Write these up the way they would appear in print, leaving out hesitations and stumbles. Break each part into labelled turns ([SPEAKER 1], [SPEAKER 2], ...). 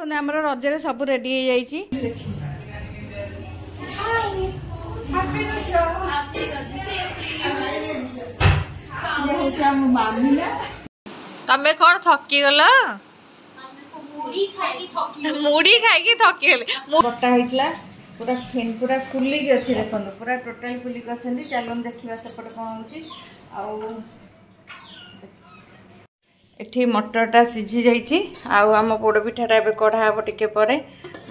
[SPEAKER 1] देखो आमर रजरे सब रेडी हो जाइए। तमें कौन थकी गल? मुड़ी खाई थकी गले। बटा होता पूरा फेन पूरा फुलिक अच्छी देखो पूरा टोटाल फुलिक अच्छा। चलो देखा सेपटे कौन हो। एठी मटरटा सिझी जाइए। आम पोड़ पिठाटा ए कढ़ा हे टिके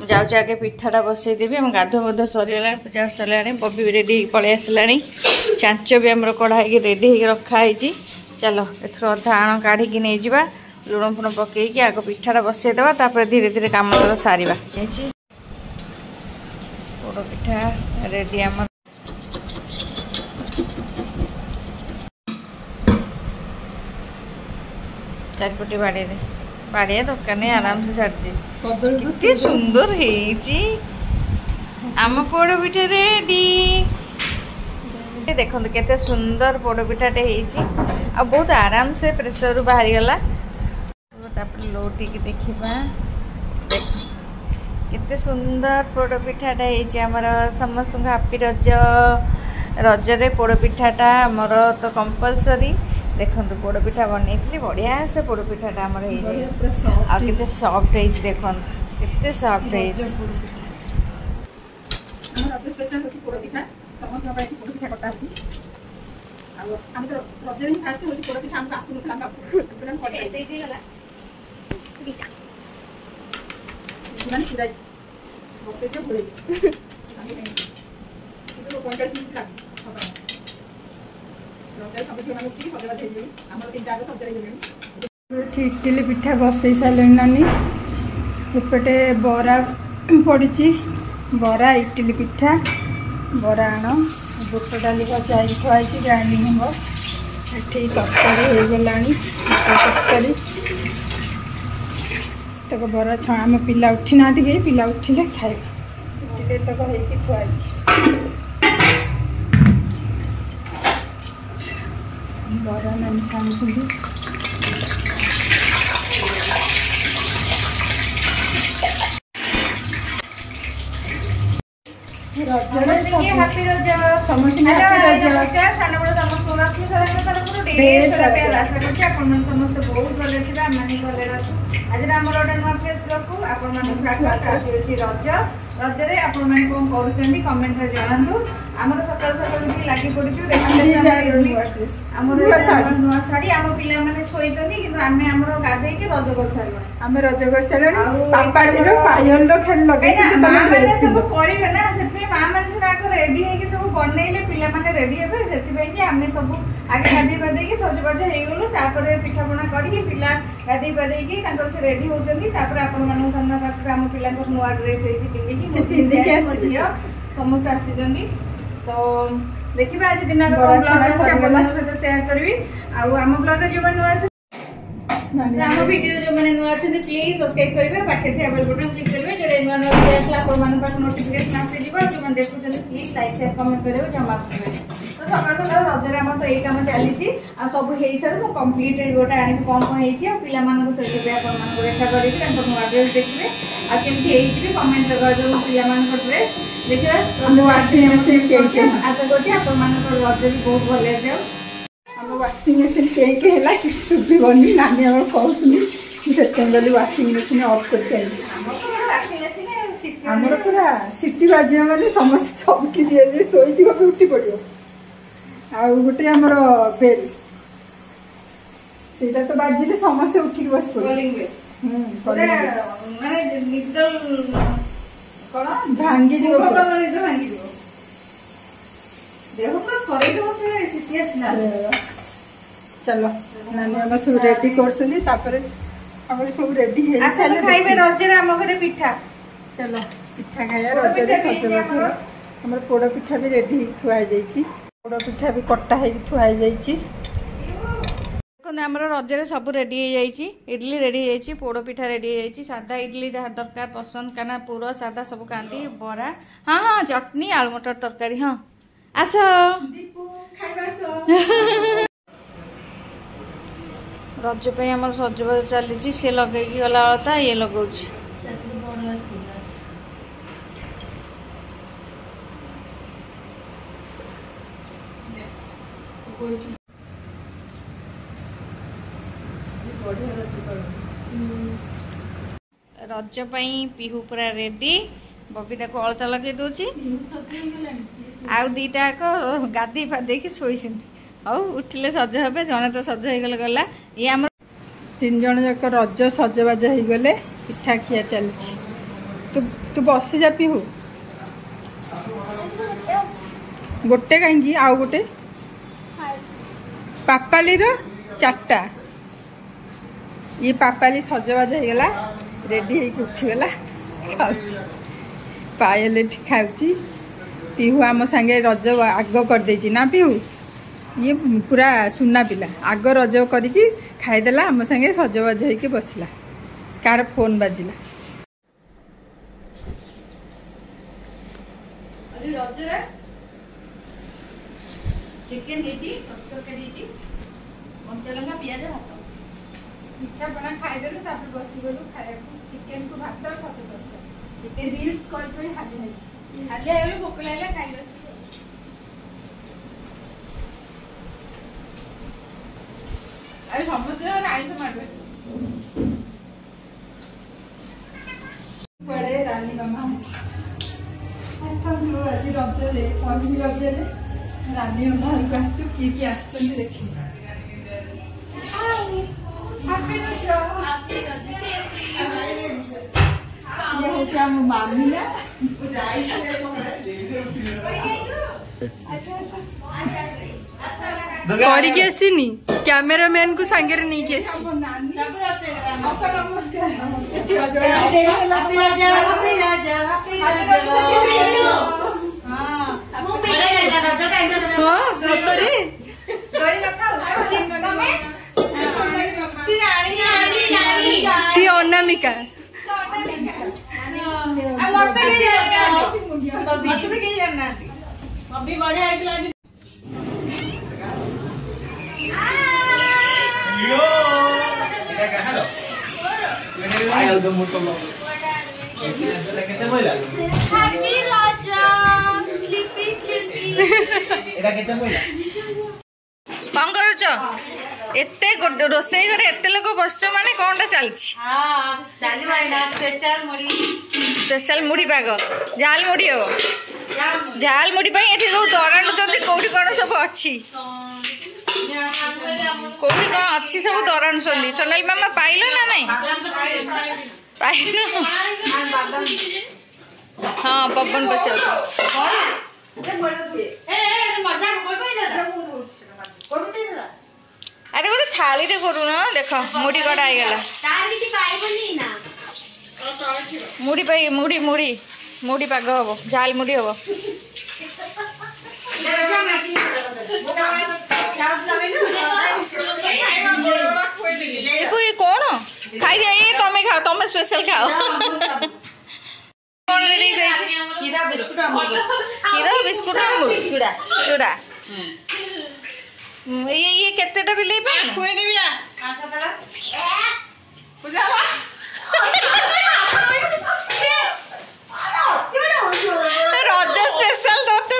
[SPEAKER 1] जाऊँ आगे पिठाटा बसईदेवी। आम गाधुआ बधुआ सरीगला पूजा सरला। बबी भी रेडी पलि आसला। चांच भी आम कढ़ा रेडी रखाई। चलो एथर अधा आण काढ़ी नहीं जा लुण फुण पकईकि आग पिठाटा बसईदेवा तापर धीरे धीरे काम तर सारिबा। पोड़ पिठा रेडी आम चारिपटे बाड़िया दरकार नहीं आराम से छाड़ी सुंदर आम पोड़ पिठा रेडी। देखो केते सुंदर पोड़ पिठाटे आ बहुत आराम से प्रेसर रू बाहरी गला। लोटिकी देखा केते सुंदर पोड़ पिठाटा आमर समस्त हैप्पी रज। रजरे पोड़ पिठाटा आमर तो कंपलसरी। देखो पोड़ पिठा बनई बढ़िया से पोड़ पिठाटा आमर के सफ्ट देखो के सफ्ट
[SPEAKER 2] इडली पिठा बसई सारे नानी। एपटे बरा पड़ी बरा इडली पिठा बरा आण बुट डाली बचाई थी ग्राइंडिंग हम। ये तरकारी हो गला तरकारी तक बरा छणा आम पिला उठी ना पिला उठिले खाइबा तक हो बरा नानी छाणी।
[SPEAKER 1] हैप्पी रज समस्त समस्त बहुत भले थे। आज आम गोटे नुआ फ्रेश ब्लॉग को रज रजरे आपण मैंने कौन करुँच कमेंट जनातु। आमर सकाल सकाल लगी पड़ू नुआ शाढ़ी आम पिला मैंने शोई कि आम गाधे रज कर सारे
[SPEAKER 2] आम रज कर सारे सब
[SPEAKER 1] करेंगे ना से माँ मैंने सब रेडी हो सब बनइले पे रेडी हे आम सब आगे गाधे पाधे सजबाज हो गलु पिठापणा करके पिला गाधे पाधे से रेडी होती। आपण सामने पास आम पिला नुआ ड्रेस पिंधिकी समस्त आसी। तो देखिए आज दिन सहित सेयार करी आम ब्लॉग जो नुआ आम वीडियो जो मैंने नुआ प्लीज सब्सक्राइब करेंगे पाखे थे बेल बटन क्लिक करेंगे जो नुआ नुआ वीडियो आसला आप नोटिफिकेशन आसीज जो देखुं प्लीज लाइक शेयर कमेंट करेंगे जमा करेंगे। तो सकाल सकाल रजरे आम तो यही कम चली सब हो सारे मुझे कम्प्लीट गोटे आनी कौन कौन हो पाँ सहित भी आपको देखा करेंगे नुआ ड्रेस देखिए आमती कमेंट पे ड्रेस देखिए आशा करुँच आप रज भी बहुत भले जाओ।
[SPEAKER 2] वाशिंग मशीन के कि शुभनी नानी आम कहूँ से वाशिंग मशीन अफ कर आमर पूरा सिटी बाजिया मैंने समस्त चमकी दिए शोई भी उठी पड़ो आ गोटे आमर बेल से तो बाजिले समस्ते उठिक बस पड़े भांगी चलो नानी आम सब रेडी कर सब रेडी
[SPEAKER 1] खाइबे रजरे आम घरे पिठा।
[SPEAKER 2] चलो पिठा खाया रजरे सजबाज आम पोड़ पिठा भी रेडी थुआई पोड़ पिठा भी कटा हो थुआई। देखो
[SPEAKER 1] आम रजरे सब रेडी हो इडली रेडी हो पोड़ पिठा रेडी हो सादा इडली जहाँ दरकार पसंद काना पूरा सादा सब खाती बरा हाँ हाँ चटनी आलू मटर तरकारी हाँ आस रज पे आम सजबाज चली सी लगे गला अलता ये लगौच रज पिहू पूरा रेडी बबीता को अलता लगे दूची आउ दीटा गाधी फाधे शोई उठिले सज हे जड़े तो सज हो गला ये आम
[SPEAKER 2] 3 जण जाक रज सजबाज हो गले पिठा खिया चलती तू बसी जा पिहू गोटे कहीं आउ गोटे पापाली रो 4टा ये पापाली सजबाज हो गला रेडी हो उठीगला खाऊची पायल खाऊची पिहू आम सांगे रज आग कर देची ना पिहू ये पूरा सुना पिला आग रज करके खाईदेला आम सांगे सजबाज होके बसला कार फोन बाजिला
[SPEAKER 1] चिकेन कंचालंगा पियाज भात
[SPEAKER 2] पिठा पना खाईदेलु बसी गलु खाया चिकेन को भात और छतु तरकारी रील्स कर हाली
[SPEAKER 1] भोक लगे खाई समस्त आईस मारे
[SPEAKER 2] रानी मामा आज रजरे पहली रजरे रानी मामा घर को आसचु किए आसचंदी देखी ये होचे हम मामी ना
[SPEAKER 1] करके आसीनी कैमरामैन को सांगे नहीं के सी अनामिका कौन करुच एते रोसई घरे एते लोग बसच माने कोनटा चलछि स्पेशल मुड़ी पाग झाल मुड़ी हो झाल मुड़ी पाई एठी जो दराणुचंती कोठी कोन सब अछि कोठी कोन अछि सब दराणुचंती सोनाली मामा पाइलो ना नहीं पाइलो हां पवन बसे अरे गोटे थाली रे करू ना देख मुड़ी कटा हो गला मुड़ी पाई मुड़ी मुड़ी मुड़ी पाग हम झाल मुड़ी हम ये कौन खाई दिया ये तमें खाओ तमें स्पेशल खाओ कौन रेडी खीरा बिस्कुट चूड़ा चूड़ा ये केतेटा बिले खुए देबी रज स्पेशल दते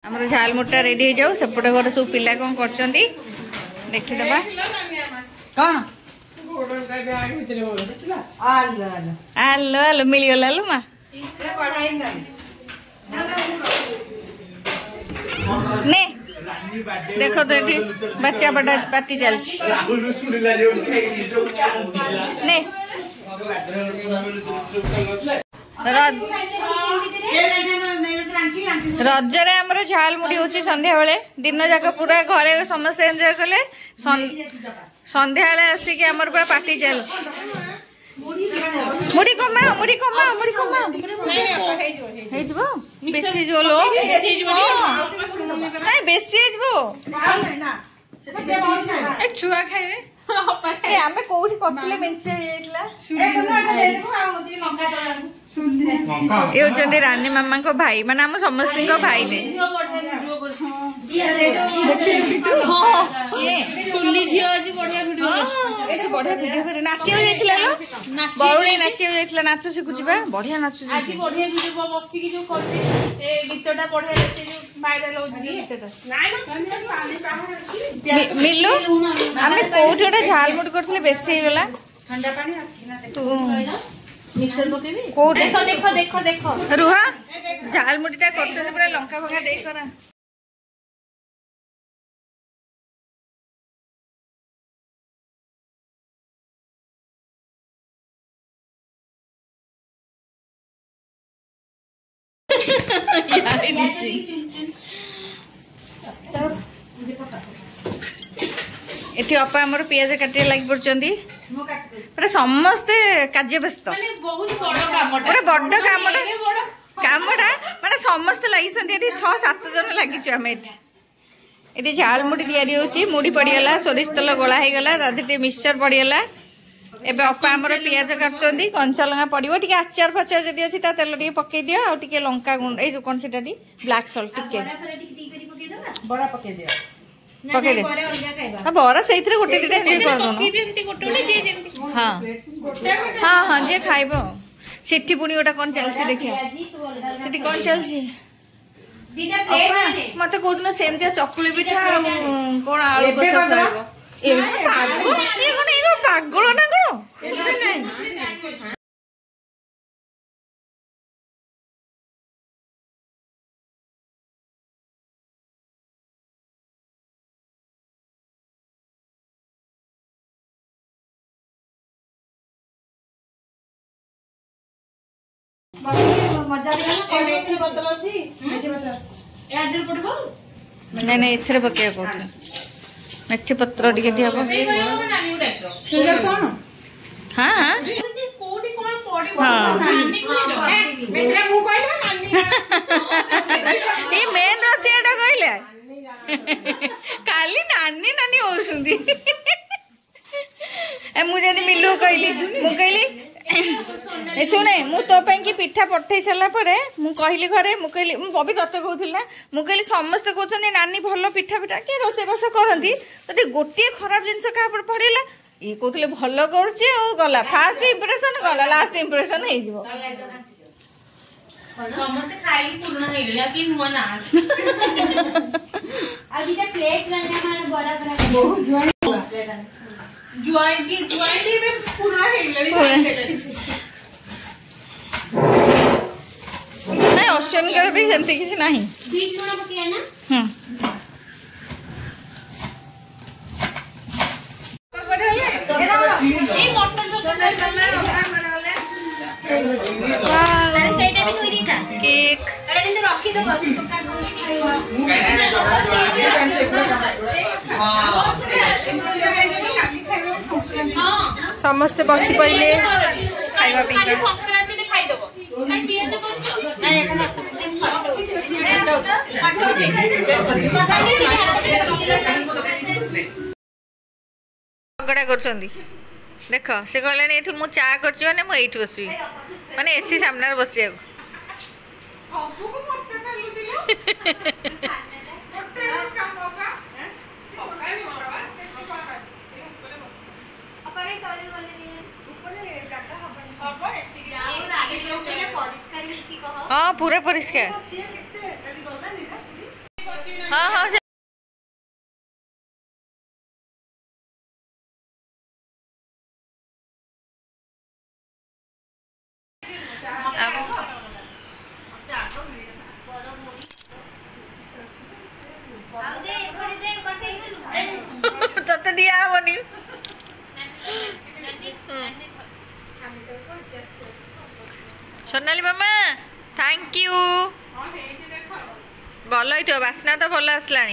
[SPEAKER 1] हमर झाल मुटा रेडी हो जाऊ सेपटे घर सब पिला कौन करछंती देखिदबा कौन आलो आलो मिल गला लो मा ने देखो तो ये बच्चा बड़ा पार्टी चलती ने रजरे आमर झाल मुड़ी होची संध्या बेले दिन जाक पूरा घरे समस्त एंजॉय कले संध्या बेले आसिक आमर पूरा पार्टी चलती मुड़ी कमा मुड़ी कमा मुड़ी कमा हेजबो बेसी जो लो नहीं बेसी हेजबो ए छुआ खाइबे ए आमे कोठी कटले मेंचे हेतला ये होचंदी रानी मामा को भाई माने हम समस्त को भाई ने ये सुल्ली झियो आज बढ़िया वीडियो बढ़िया वीडियो करे नाचियो जाइतिला लो बरुणी नाचियो जाइतिला नाच शिखुची बा बढ़िया नाचु
[SPEAKER 3] आज बढ़िया वीडियो बस्ती की जो करते ए गीतटा बढ़िया से जो वायरल हो जी गीतटा
[SPEAKER 1] मिल्लू हमें कोठी ओटा झालमुट करथले बेसी हे गला
[SPEAKER 3] ठंडा पानी अछि ना
[SPEAKER 1] तू
[SPEAKER 3] मिक्सर पकेबी
[SPEAKER 1] कोठी
[SPEAKER 3] देखो देखो देखो देखो
[SPEAKER 1] रुहा झालमुटीटा करछन पूरा लंका भंगा देई करा एठी अपा हमर पियाज काटे लागि पड़चंदी पूरा समस्त कार्य व्यस्त
[SPEAKER 3] माने बहुत बड़ कामटा
[SPEAKER 1] पूरा बड्ड कामटा माने समस्त लागिसंदी एठी 6-7 जन लागिछु हम एठी झालमुड़ी तयारी होची मुड़ी पड़ीगला सोरिष तेल गोला हे गला दादी मिक्सचर पड़ीगला एबे अपा हमर पियाज काटचंदी कंचा लंका पड़िबो टिके आचार फाचार जदी अछि ता तेल टिके पक्के दियो आ टिके लंका गुंड ए जो कोन सेटाडी ब्लैक सॉल्ट टिके
[SPEAKER 4] बड़ा पके दिया
[SPEAKER 1] पके दे हां बरा सेइथरे गोटे दिटा हे कर दोनो
[SPEAKER 3] जेमती गोटोले जे जेमती
[SPEAKER 1] हां हां हां जे खाइबो सेठी पुनी ओटा कोन चलसी देखिया सेठी कोन चलसी
[SPEAKER 3] दीदा प्लेट माने
[SPEAKER 1] मते कोदन सेमतिया चकुली पिठा कोन आलू बसा खाइबो ए पागल ना कौन
[SPEAKER 4] मजा मेथी बोतल अछि मेथी बोतल
[SPEAKER 3] एडर पड़बो
[SPEAKER 1] नहीं नहीं इथरे पके को मेथी पत्र टिके दिया
[SPEAKER 3] से कहियो नानी उडाको
[SPEAKER 4] सुगर कोन
[SPEAKER 1] हां हां
[SPEAKER 3] कोडी कोन पड़िबो
[SPEAKER 1] हाँ।
[SPEAKER 3] नानी कोन
[SPEAKER 4] मेथरा मु कहला नानी
[SPEAKER 1] ये मेन रसियाटा कहले काली नानी नानी होसुंदी ए मु जदी मिल्लू कहली मु कहली ए सुने मु तो पई की पिठा पठै सला परे मु कहली घरे मु कहली मु बबी दत्त कहउथिल ना मु कहली समस्त कहउछन नानी भलो पिठा पिठा के रोसे बस करंती तते गोटे खराब जिंस का पर पड़िला ई कहउथिले भलो करछे ओ गला फर्स्ट इंप्रेशन गला लास्ट इंप्रेशन हे जिवो
[SPEAKER 3] समस्त खाई पूर्ण हेला कि नुआ ना आ दीदा प्लेट लाने हमारे बड़ा बड़ा बहुत जुआई जी में पूर्ण हेलड़ी
[SPEAKER 1] नहीं ऑप्शन कर भी सेंती किसी नहीं
[SPEAKER 3] बीच में पकिया ना ए मटन तो अरे सेटा भी थोई दीता
[SPEAKER 1] केक
[SPEAKER 3] अरे কিন্তু রকি তো বসে পকা
[SPEAKER 2] ସମସ୍ତେ ବସି ପଇଲେ
[SPEAKER 1] ଖାଇବା ପିଇବା
[SPEAKER 3] সংক্রান্তিতে খাই দেব আর পিয়াজ করছো না
[SPEAKER 1] ଝଗଡ଼ା କରୁଛନ୍ତି ଦେଖ ସେ କହିଲେଣି ଏଠି ମୁଁ ଚା କରୁଛି ମାନେ ମୁଁ ଏଇଠି ବସିବି ମାନେ ଏସି ସାମ୍ନାରେ ବସିବାକୁ हाँ पूरा परिष्कार हाँ हाँ तते दिया हबनी सोनाली मामा थैंक यू भल ही बास्ना तो भल आसला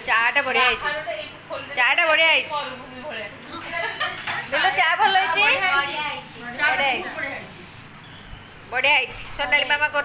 [SPEAKER 1] चाटा बढ़िया चाटा बढ़िया बोलो चा भल बढ़िया सोनाली मामा कर